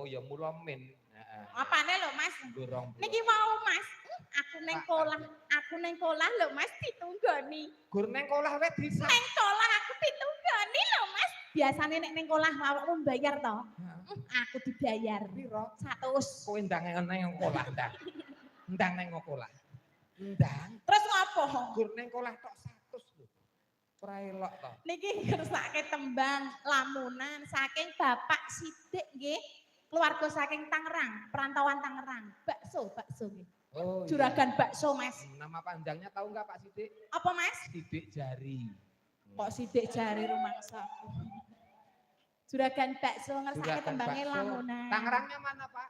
Oh ya mula min. Apane lho Mas? Gorong. Niki mau Mas. Aku neng kolah lho Mas ditunggoni. Gur neng kolah wae bisa. Neng kolah aku ditunggoni lho Mas. Biasane nek neng kolah awakmu bayar to. Aku dibayar. Piro? 100. Kowe ndang neng kolah ndang. Ndang neng kolah. Ndang. Terus ngopo? Gur neng kolah tok 100 lho. Ora elok to. Niki ngersake tembang lamunan saking Bapak Sidik nggih. Keluarga saking Tangerang, perantauan Tangerang. Bakso nggih. Oh, Juragan bakso, Mas. Nama panjangnya tahu nggak Pak Sidik? Apa, Mas? Sidik Jari. Kok Sidik Jari rumangsa. Juragan bakso ngersake tembangnya lamunan. Tangerangnya mana, Pak?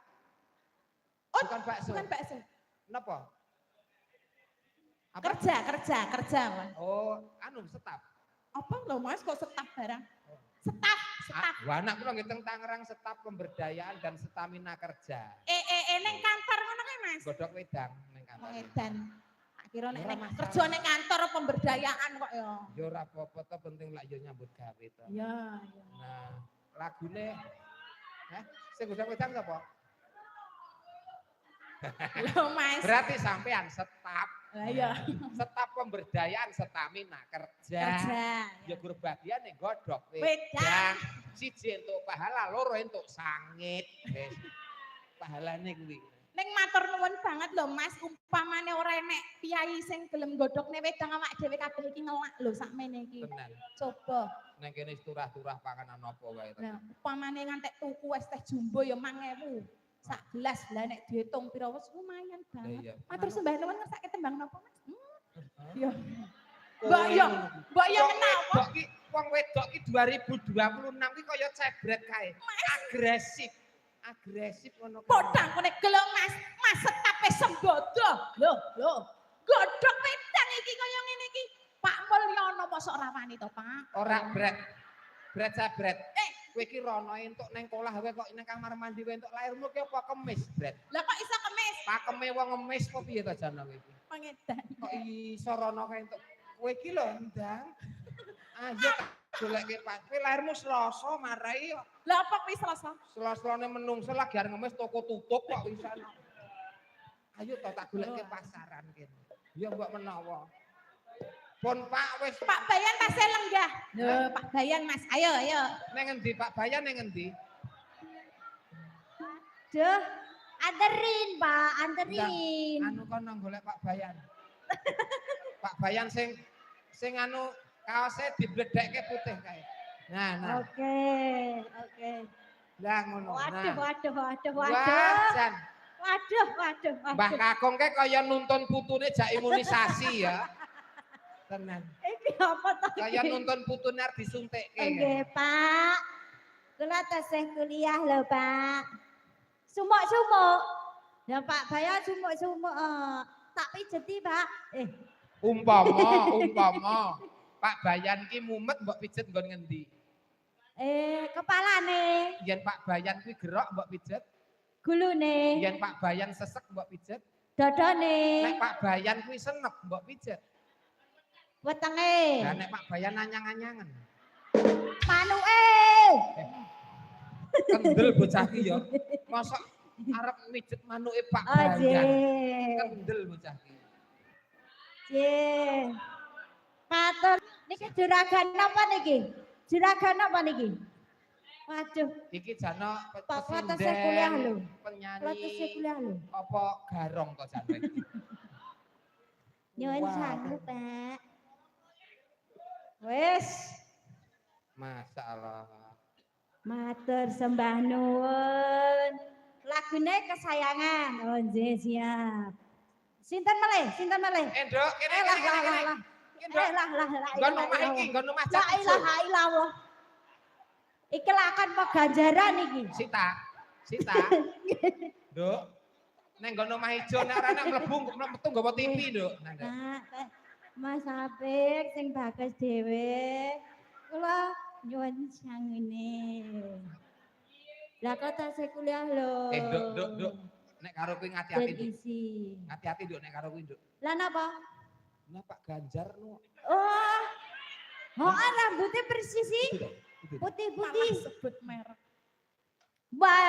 Oh, bukan bakso. Bukan bakso. Kenapa? Kerja, Mas. Oh, setap. Apa lho, Mas, kok setap barang? Setap. Wah, anak kula nggih teng Tangerang setap pemberdayaan dan stamina kerja. Ning kantor ngono kae, Mas. Godhok wedang ning kantor. Edan. Tak kira nek kerja ning kantor pemberdayaan kok ya. Ya ora apa-apa to, penting lak yo nyambut gawe to. Iya. Nah, lagune sing godhok wedang sapa? Lho, Mas. Berarti sampean setap. Lah iya. Setap pemberdayaan stamina kerja. Ya gur bagian ning godhok wedang. Siji entuk pahala, loro entuk sangit. Wis. Pahalane kuwi. Ning matur nuwun banget lho Mas, umpamane ora enek piyai sing gelem godhokne wedang awak dhewe kabeh iki ngelak lho sakmene iki. Tenan. Coba. Ning kene turah-turah panganan apa wae to. Nah, umpamane ngantek tuku es teh jumbo ya 5.000. Sak gelas lah nek diitung pira wis lumayan banget. Matur sembah nuwun ngersake tembang napa Mas? Iya. Mbak ya kenapa? Wong wedok ki 2026 ki kaya cebret kae. Agresif ngono kae. Podang kene gelem Mas, Mas setape sembodo. Lho. Godhok wedang iki kaya ngene iki. Pak Mulyono mosok ora wani to, Pak? Ora bret sabret. Kowe iki rono entuk neng kolah wae kok nang kamar mandi wae entuk lairmu ki apa kemis, Bret? Lah kok iso kemis? Pakeme wong ngemis kok piye to jane kowe iki? Pengedan. Kok iso rono kae entuk. Kowe iki lho ndang. Ayo goleke Pak. Kowe lairmu Selasa marai kok. Lah apa kuwi Selasa? Selasa-selane menungso lagi arep ngemis toko tutup kok wisan. Ayo to tak goleke pasaran kene. Ya mbok menawa. Pun Pak wis Pak Bayan tasih lenggah. Lho, Pak Bayan Mas. Ayo. Neng endi Pak Bayan neng endi? Duh, anterin Pak, anterin. Anu kono golek Pak Bayan. Pak Bayan sing anu kaose dibledekke putih kae. Nah. Oke. Lah ngono. Waduh. Waduh. Mbah Kakung ke kaya nuntun putune jak imunisasi ya. Tenan. Iki apa to? Kaya nuntun putune arep disuntikke. Nggih, Pak. Kula tasih kuliah lho, Pak. Sumuk-sumuk. Ya Pak, Bayan sumuk-sumuk. Tak pijeti, Pak. Umpama Pak Bayan ki mumet mbok pijet nggon ngendi? Kepalane. Yen Pak Bayan kuwi gerok mbok pijet? Gulune. Yen Pak Bayan sesek mbok pijet? Dodone. Nek Pak Bayan kuwi senep mbok pijet? Wetenge. Lah nek Pak Bayan anyang-anyangen. Manuke. Kendel bocah ki ya. Mosok arep mijet manuke Pak Bayan. Kendel bocah ki. Nggih. Matur. Niki juragan apa niki? Waduh. Iki jana Bapak tasih kuliah lho. Penyanyi. Apa garong to jane? Nyuwun sangu, Pak. Wis. Masyaallah. Matur sembah nuwun. Lagune kesayangan. Oh nggih siap. Sinten melih? Nduk, kene Lah. Nggon omah iki, nggon omah La ilaha illallah. Iki lakan apa ganjaran iki? Sita. Nduk. Neng nggon omah ijo nek ora nek mlebu metu nggawa TV, Nduk. Pak, Mas Apik sing bagus dhewe. Kula nyuwun sangune. Lah kok tasih kuliah lho. Nduk. Nek karo kuwi ngati-ati, Nduk. Isi. Ngati-ati, Nduk, nek karo kuwi, Nduk. Lah napa? Nah, Pak Ganjar no. Oh, rambutnya persis sih. Putih-putih. Sebut merek. Wah.